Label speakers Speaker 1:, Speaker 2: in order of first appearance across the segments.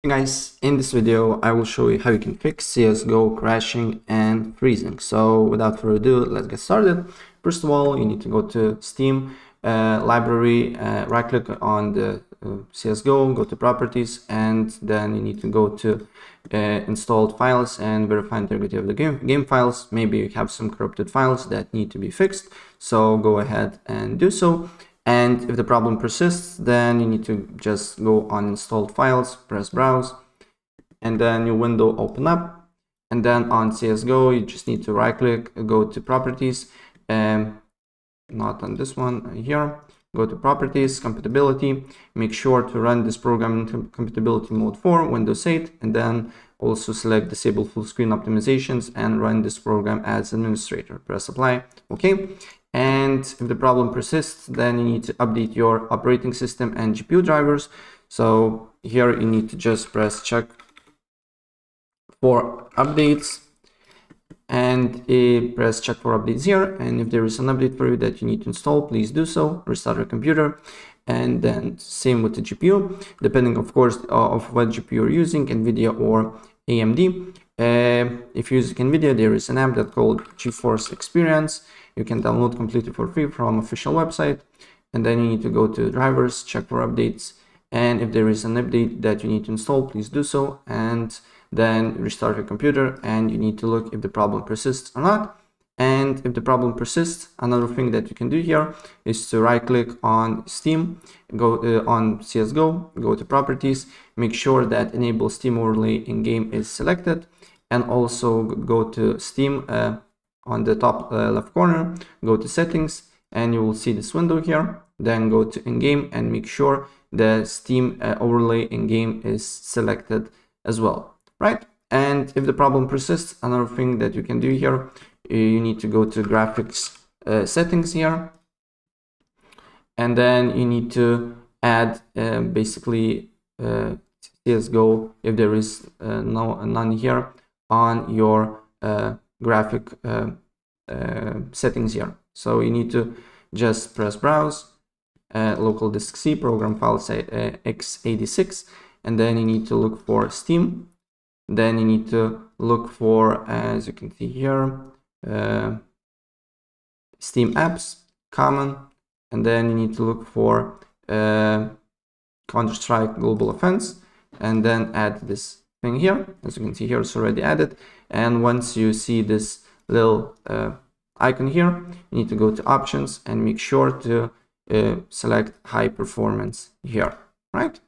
Speaker 1: Hey guys, in this video I will show you how you can fix CSGO crashing and freezing. So without further ado, let's get started. First of all, you need to go to Steam library, right click on the CSGO, go to properties, and then you need to go to installed files and verify integrity of the game files. Maybe you have some corrupted files that need to be fixed, so go ahead and do so. And if the problem persists, then you need to just go on installed files, press browse, and then your window open up. And then on CSGO, you just need to right click, go to properties, not on this one here. Go to properties, compatibility, make sure to run this program in compatibility mode 4, Windows 8, and then also select disable full screen optimizations and run this program as administrator. Press apply. Okay. And if the problem persists, then you need to update your operating system and GPU drivers. So here you need to just press check for updates and press check for updates here. And if there is an update for you that you need to install, please do so. Restart your computer. And then same with the GPU, depending of course of what GPU you're using, NVIDIA or AMD. If you use NVIDIA, there is an app that's called GeForce Experience. You can download completely for free from official website. And then you need to go to drivers, check for updates. And if there is an update that you need to install, please do so. And then restart your computer, and you need to look if the problem persists or not. And if the problem persists, another thing that you can do here is to right click on Steam, go on CSGO, go to properties, make sure that enable Steam overlay in game is selected, and also go to Steam on the top left corner, go to settings, and you will see this window here. Then go to in-game and make sure the Steam overlay in-game is selected as well, right? And if the problem persists, another thing that you can do here, you need to go to graphics settings here, and then you need to add basically CSGO, if there is none here, on your graphic settings here. So you need to just press browse, local disk C, program file say x86, and then you need to look for Steam. Then you need to look for, as you can see here, Steam apps, common, and then you need to look for Counter-Strike Global Offense, and then add this thing here. As you can see here, it's already added. And once you see this little icon here, you need to go to options and make sure to select high performance here, right?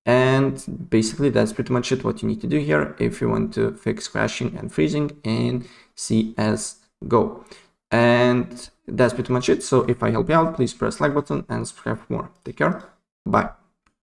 Speaker 1: And basically that's pretty much it what you need to do here if you want to fix crashing and freezing in CSGO. And that's pretty much it. So if I help you out, please press like button and subscribe for more. Take care. Bye.